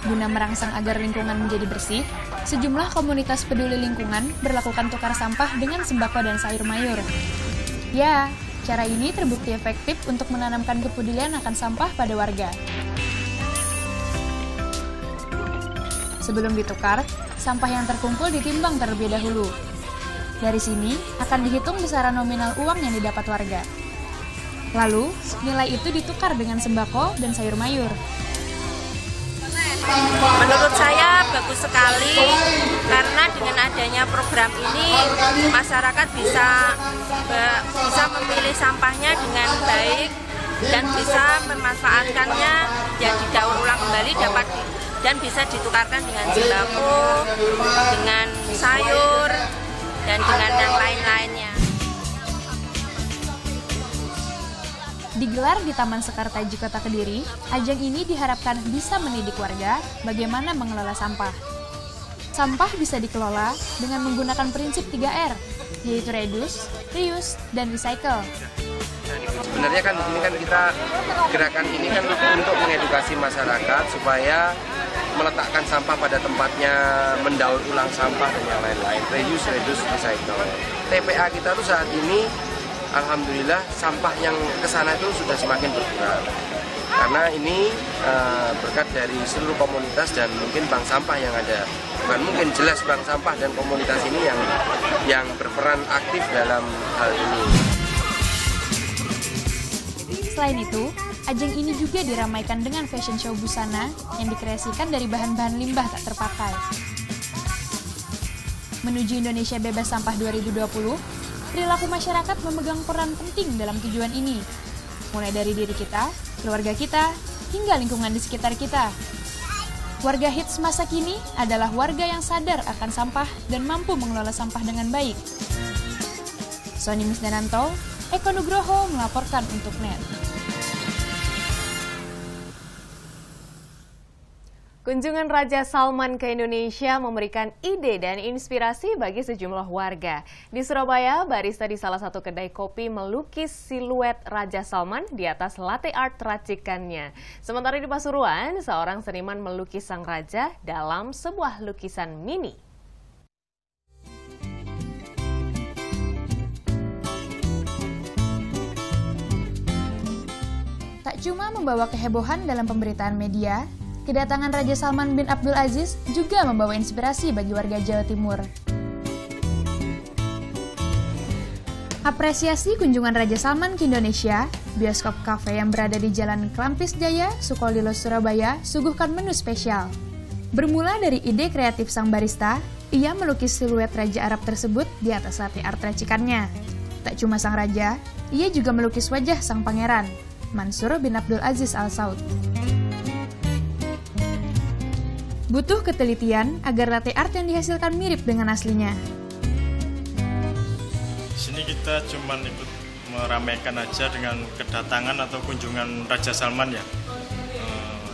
Guna merangsang agar lingkungan menjadi bersih, sejumlah komunitas peduli lingkungan berlakukan tukar sampah dengan sembako dan sayur mayur. Ya, cara ini terbukti efektif untuk menanamkan kepedulian akan sampah pada warga. Sebelum ditukar, sampah yang terkumpul ditimbang terlebih dahulu. Dari sini akan dihitung besaran nominal uang yang didapat warga. Lalu, nilai itu ditukar dengan sembako dan sayur mayur. Menurut saya bagus sekali, karena dengan adanya program ini masyarakat bisa memilih sampahnya dengan baik dan bisa memanfaatkannya yang didaur ulang kembali dan bisa ditukarkan dengan sembako, dengan sayur, dan dengan yang lain-lainnya. Digelar di Taman Sekartaji Kota Kediri, ajang ini diharapkan bisa mendidik warga bagaimana mengelola sampah. Sampah bisa dikelola dengan menggunakan prinsip 3R, yaitu reduce, reuse, dan recycle. Sebenarnya kan ini kan kita gerakan ini kan untuk mengedukasi masyarakat supaya meletakkan sampah pada tempatnya, mendaur ulang sampah dan yang lain-lain. Reuse, reduce, recycle. TPA kita tuh saat ini alhamdulillah sampah yang ke sana itu sudah semakin berkurang. karena ini berkat dari seluruh komunitas dan mungkin bank sampah yang ada. Bukan mungkin, jelas bank sampah dan komunitas ini yang berperan aktif dalam hal ini. Selain itu, ajang ini juga diramaikan dengan fashion show busana yang dikreasikan dari bahan-bahan limbah tak terpakai. Menuju Indonesia Bebas Sampah 2020, perilaku masyarakat memegang peran penting dalam tujuan ini. Mulai dari diri kita, keluarga kita, hingga lingkungan di sekitar kita. Warga hits masa kini adalah warga yang sadar akan sampah dan mampu mengelola sampah dengan baik. Sony Misdananto, Eko Nugroho melaporkan untuk NET. Kunjungan Raja Salman ke Indonesia memberikan ide dan inspirasi bagi sejumlah warga. Di Surabaya, barista di salah satu kedai kopi melukis siluet Raja Salman di atas latte art racikannya. Sementara di Pasuruan, seorang seniman melukis sang raja dalam sebuah lukisan mini. Tak cuma membawa kehebohan dalam pemberitaan media, kedatangan Raja Salman bin Abdul Aziz juga membawa inspirasi bagi warga Jawa Timur. Apresiasi kunjungan Raja Salman ke Indonesia, bioskop kafe yang berada di Jalan Klampis Jaya, Sukolilo, Surabaya, suguhkan menu spesial. Bermula dari ide kreatif sang barista, ia melukis siluet Raja Arab tersebut di atas latte art racikannya. Tak cuma sang raja, ia juga melukis wajah sang pangeran, Mansur bin Abdul Aziz Al Saud. Butuh ketelitian agar latte art yang dihasilkan mirip dengan aslinya. Di sini kita cuma ikut meramaikan aja dengan kedatangan atau kunjungan Raja Salman ya,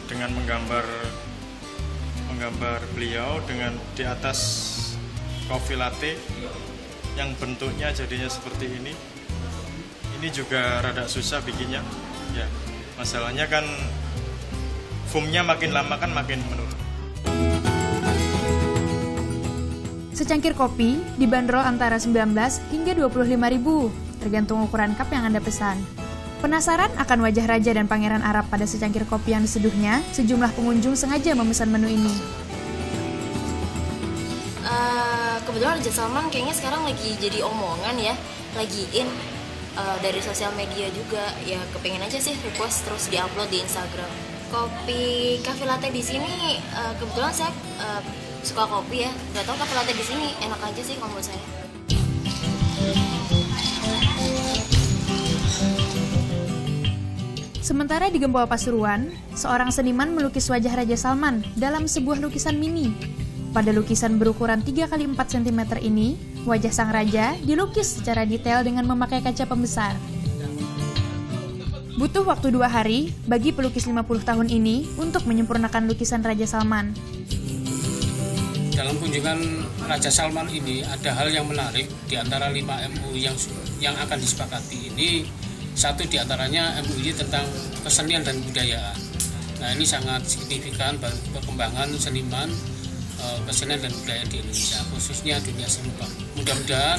dengan menggambar beliau dengan di atas coffee latte yang bentuknya jadinya seperti ini. Ini juga rada susah bikinnya, ya. Masalahnya kan foamnya makin lama kan makin menurun. Secangkir kopi dibanderol antara 19 hingga 25.000, tergantung ukuran cup yang Anda pesan. Penasaran akan wajah Raja dan Pangeran Arab pada secangkir kopi yang diseduhnya? Sejumlah pengunjung sengaja memesan menu ini. Kebetulan Raja Salman kayaknya sekarang lagi jadi omongan ya, lagi in dari sosial media juga. Ya kepengen aja sih request terus diupload di Instagram. Kopi cafe latte di sini kebetulan saya suka kopi ya, nggak tahu cafe latte di sini enak aja sih kalau menurut saya. Sementara di Gempol Pasuruan, seorang seniman melukis wajah Raja Salman dalam sebuah lukisan mini. Pada lukisan berukuran 3x4 cm ini, wajah sang raja dilukis secara detail dengan memakai kaca pembesar. Butuh waktu 2 hari bagi pelukis 50 tahun ini untuk menyempurnakan lukisan Raja Salman. Dalam kunjungan Raja Salman ini ada hal yang menarik di antara 5 MUI yang akan disepakati ini. Satu di antaranya MUI tentang kesenian dan budayaan. Nah ini sangat signifikan bagi perkembangan seniman, kesenian dan budaya di Indonesia, khususnya dunia seni. Mudah-mudahan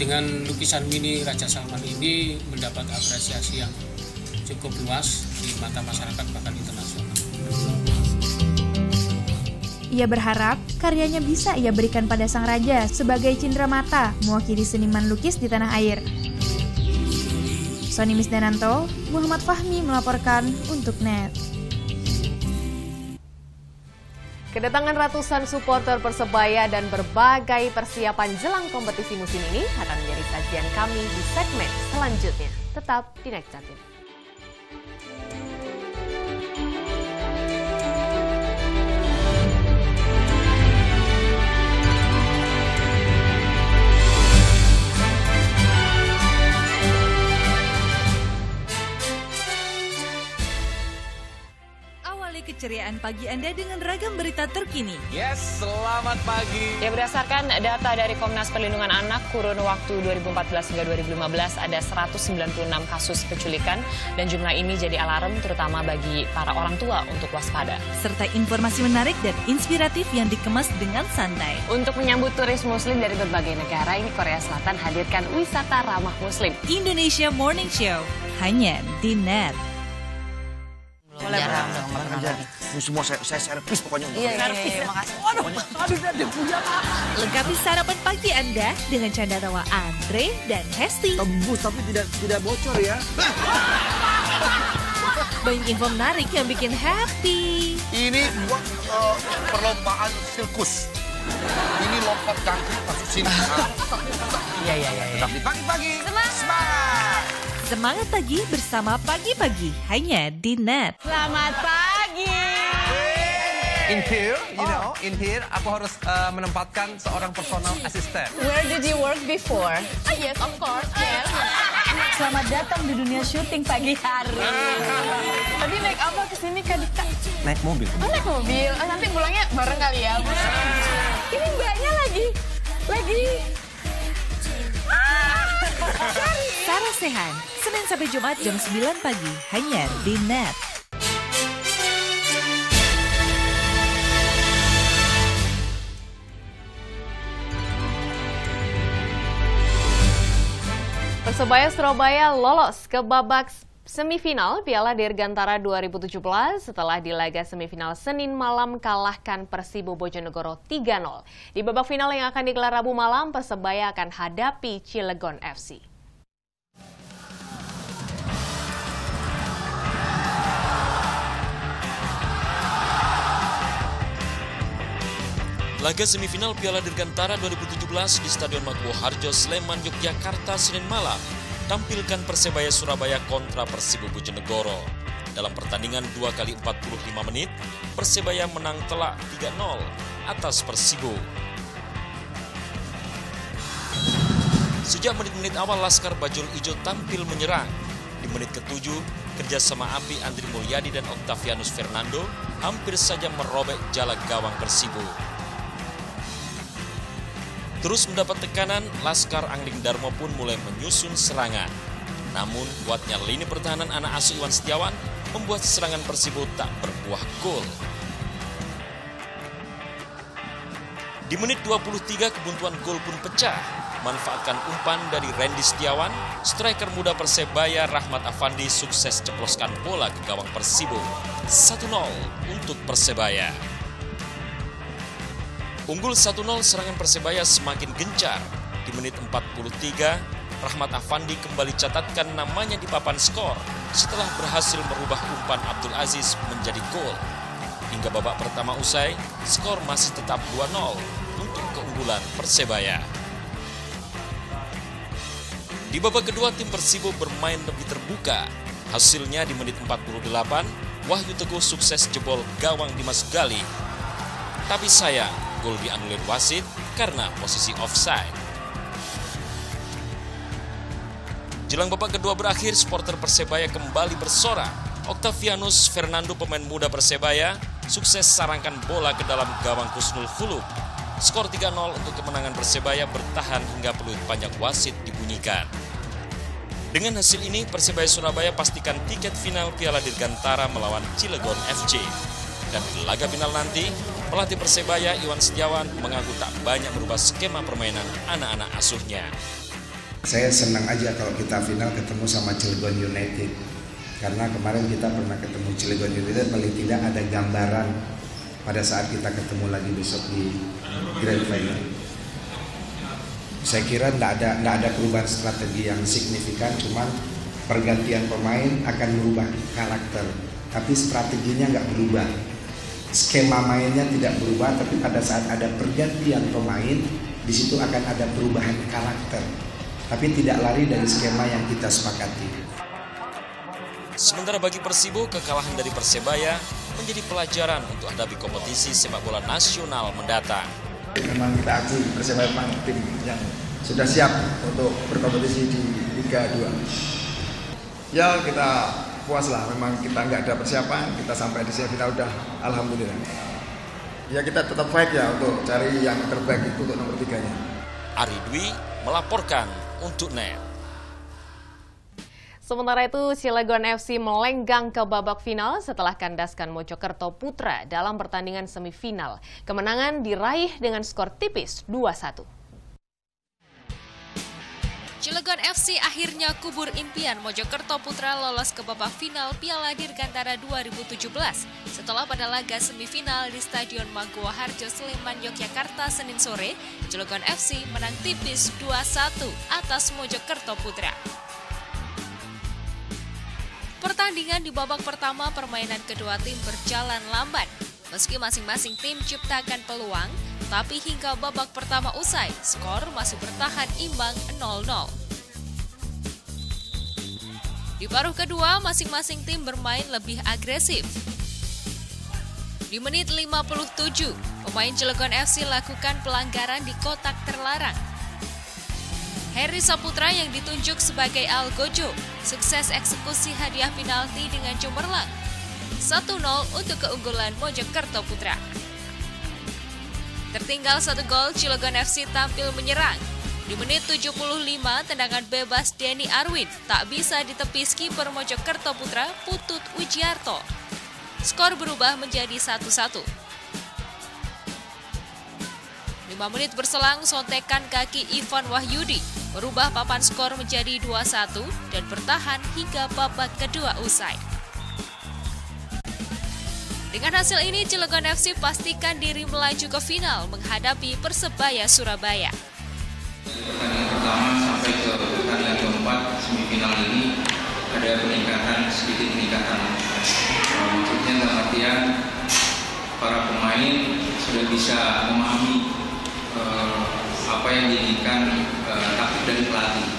dengan lukisan mini Raja Salman ini mendapat apresiasi yang cukup luas di mata masyarakat bahkan internasional. Ia berharap karyanya bisa ia berikan pada sang raja sebagai cindera mata mewakili seniman lukis di tanah air. Sony Misdananto, Muhammad Fahmi melaporkan untuk NET. Kedatangan ratusan supporter Persebaya dan berbagai persiapan jelang kompetisi musim ini akan menjadi sajian kami di segmen selanjutnya. Tetap di Next Jatim. Keceriaan pagi Anda dengan ragam berita terkini. Yes, selamat pagi. Ya, berdasarkan data dari Komnas Perlindungan Anak, kurun waktu 2014 hingga 2015 ada 196 kasus penculikan dan jumlah ini jadi alarm terutama bagi para orang tua untuk waspada. Serta informasi menarik dan inspiratif yang dikemas dengan santai. Untuk menyambut turis muslim dari berbagai negara, ini Korea Selatan hadirkan wisata ramah muslim. Indonesia Morning Show, hanya di NET. jarang dong. Tenang aja. Ini semua saya servis pokoknya. Iya, makasih. Waduh, aduh, dia punya. Lengkapi sarapan pagi Anda dengan canda tawa Andre dan Hesti. Tembus tapi tidak bocor ya. Banyak info menarik yang bikin happy. Ini perlombaan sirkus. Ini lompat kaki masuk sini. Iya. Tapi pagi-pagi Semangat! Semangat pagi bersama Pagi-Pagi hanya di Net. Selamat pagi. In here, aku harus menempatkan seorang personal assistant. Where did you work before? Yes, of course. Yes. Selamat datang di dunia syuting pagi hari. Tadi naik apa kesini Kak Dika? Naik mobil. Oh, naik mobil. Nanti pulangnya bareng kali ya. Ini mbaknya lagi. Sarah Sehan, Senin sampai Jumat jam 9 pagi hanya di Net. Persebaya Surabaya lolos ke babak semifinal Piala Dirgantara 2017 setelah di laga semifinal Senin malam kalahkan Persibo Bojonegoro 3-0. Di babak final yang akan digelar Rabu malam, Persebaya akan hadapi Cilegon FC. Laga semifinal Piala Dirgantara 2017 di Stadion Maguwo Harjo, Sleman, Yogyakarta, Senin malam tampilkan Persebaya Surabaya kontra Persibo Bojonegoro. Dalam pertandingan 2x45 menit, Persebaya menang telak 3-0 atas Persibo. Sejak menit-menit awal Laskar Bajul Ijo tampil menyerang. Di menit ke-7, kerjasama api Andri Mulyadi dan Octavianus Fernando hampir saja merobek jala gawang Persibo. Terus mendapat tekanan, Laskar Angling Darmo pun mulai menyusun serangan. Namun, kuatnya lini pertahanan anak asuh Iwan Setiawan membuat serangan Persibo tak berbuah gol. Di menit 23, kebuntuan gol pun pecah. Manfaatkan umpan dari Randy Setiawan, striker muda Persebaya Rahmat Afandi sukses ceploskan bola ke gawang Persibo. 1-0 untuk Persebaya. Unggul 1-0, serangan Persebaya semakin gencar. Di menit 43, Rahmat Afandi kembali catatkan namanya di papan skor setelah berhasil merubah umpan Abdul Aziz menjadi gol. Hingga babak pertama usai, skor masih tetap 2-0 untuk keunggulan Persebaya. Di babak kedua, tim Persibo bermain lebih terbuka. Hasilnya di menit 48, Wahyu Teguh sukses jebol gawang Dimas Gali. Tapi sayang, gol dianulir wasit karena posisi offside. Jelang babak kedua berakhir, supporter Persebaya kembali bersorak. Octavianus Fernando, pemain muda Persebaya, sukses sarangkan bola ke dalam gawang Kusnul Khulub. Skor 3-0 untuk kemenangan Persebaya bertahan hingga peluit panjang wasit dibunyikan. Dengan hasil ini, Persebaya Surabaya pastikan tiket final Piala Dirgantara melawan Cilegon FC. Dan di laga final nanti, pelatih Persebaya Iwan Setiawan mengaku tak banyak merubah skema permainan anak-anak asuhnya. Saya senang aja kalau kita final ketemu sama Cilegon United. Karena kemarin kita pernah ketemu Cilegon United, paling tidak ada gambaran pada saat kita ketemu lagi besok di Grand Final. Saya kira tidak ada perubahan strategi yang signifikan, cuman pergantian pemain akan merubah karakter. Tapi strateginya nggak berubah. Skema mainnya tidak berubah, tapi pada saat ada pergantian pemain, di situ akan ada perubahan karakter. Tapi tidak lari dari skema yang kita sepakati. Sementara bagi Persibo, kekalahan dari Persebaya menjadi pelajaran untuk hadapi kompetisi sepak bola nasional mendatang. Memang kita akui Persebaya memang tim yang sudah siap untuk berkompetisi di Liga 2. Ya kita puas lah, memang kita nggak ada persiapan, kita sampai di semifinal udah alhamdulillah. Ya kita tetap fight ya untuk cari yang terbaik itu untuk nomor 3-nya. Ari Dwi melaporkan untuk NET. Sementara itu, Cilegon FC melenggang ke babak final setelah kandaskan Mojokerto Putra dalam pertandingan semifinal. Kemenangan diraih dengan skor tipis 2-1. Cilegon FC akhirnya kubur impian Mojokerto Putra lolos ke babak final Piala Dirgantara 2017 setelah pada laga semifinal di Stadion Maguwo Harjo Sleman Yogyakarta Senin sore, Cilegon FC menang tipis 2-1 atas Mojokerto Putra. Pertandingan di babak pertama permainan kedua tim berjalan lamban. Meski masing-masing tim ciptakan peluang, tapi hingga babak pertama usai, skor masih bertahan imbang 0-0. Di paruh kedua, masing-masing tim bermain lebih agresif. Di menit 57, pemain Cilegon FC lakukan pelanggaran di kotak terlarang. Heri Saputra yang ditunjuk sebagai Algojo sukses eksekusi hadiah penalti dengan cemerlang. 1-0 untuk keunggulan Mojokerto Putra. Tertinggal 1 gol, Cilegon FC tampil menyerang. Di menit 75, tendangan bebas Denny Arwin tak bisa ditepis kiper Mojokerto Putra Putut Wijiarto. Skor berubah menjadi 1-1. 5 menit berselang, sontekan kaki Ivan Wahyudi merubah papan skor menjadi 2-1 dan bertahan hingga babak kedua usai. Dengan hasil ini, Cilegon FC pastikan diri melaju ke final menghadapi Persebaya Surabaya. Pertandingan pertama sampai ke pertandingan keempat semifinal ini ada sedikit peningkatan. Maksudnya dalam artian para pemain sudah bisa memahami apa yang diinginkan taktik dari pelatih.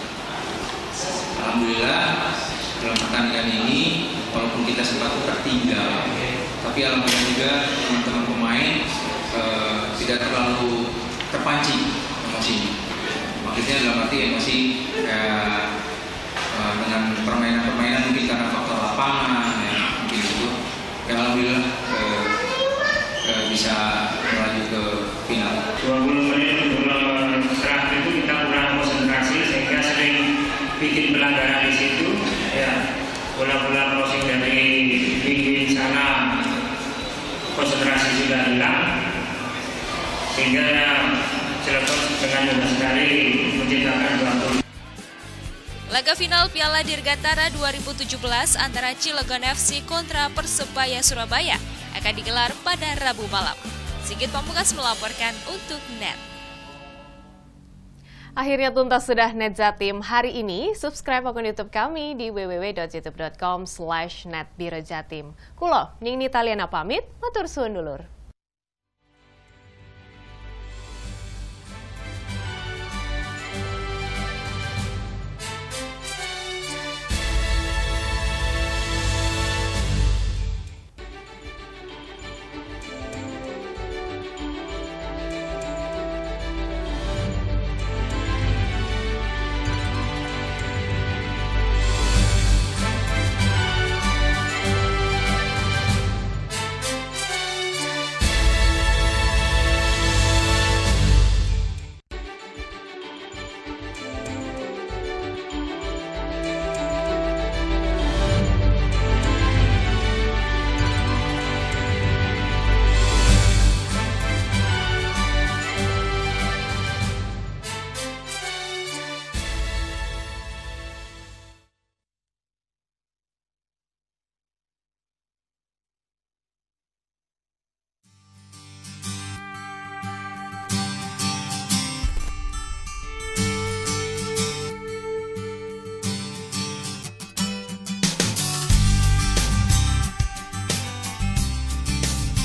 Alhamdulillah dalam pertandingan ini walaupun kita sempat tertinggal, tapi alhamdulillah juga teman-teman pemain tidak terlalu terpancing emosinya. Maksudnya dalam arti emosi dengan permainan-permainan mungkin karena faktor lapangan, mungkin itu. Alhamdulillah bisa melaju ke final. 20 menit terakhir itu kita kurang konsentrasi sehingga sering bikin pelanggaran di situ. Ya, bola-bola crossing dari pinggir sana konsentrasi sudah hilang sehingga Cilegon dengan mudah sekali menciptakan suatu. Laga final Piala Dirgantara 2017 antara Cilegon FC kontra Persebaya Surabaya akan digelar pada Rabu malam. Sigit Pamungkas melaporkan untuk NET. Akhirnya tuntas sudah Net Jatim hari ini. Subscribe akun YouTube kami di www.youtube.com/netbirojatim. Kulo Ning Nitaliana pamit, matur suwun dulur.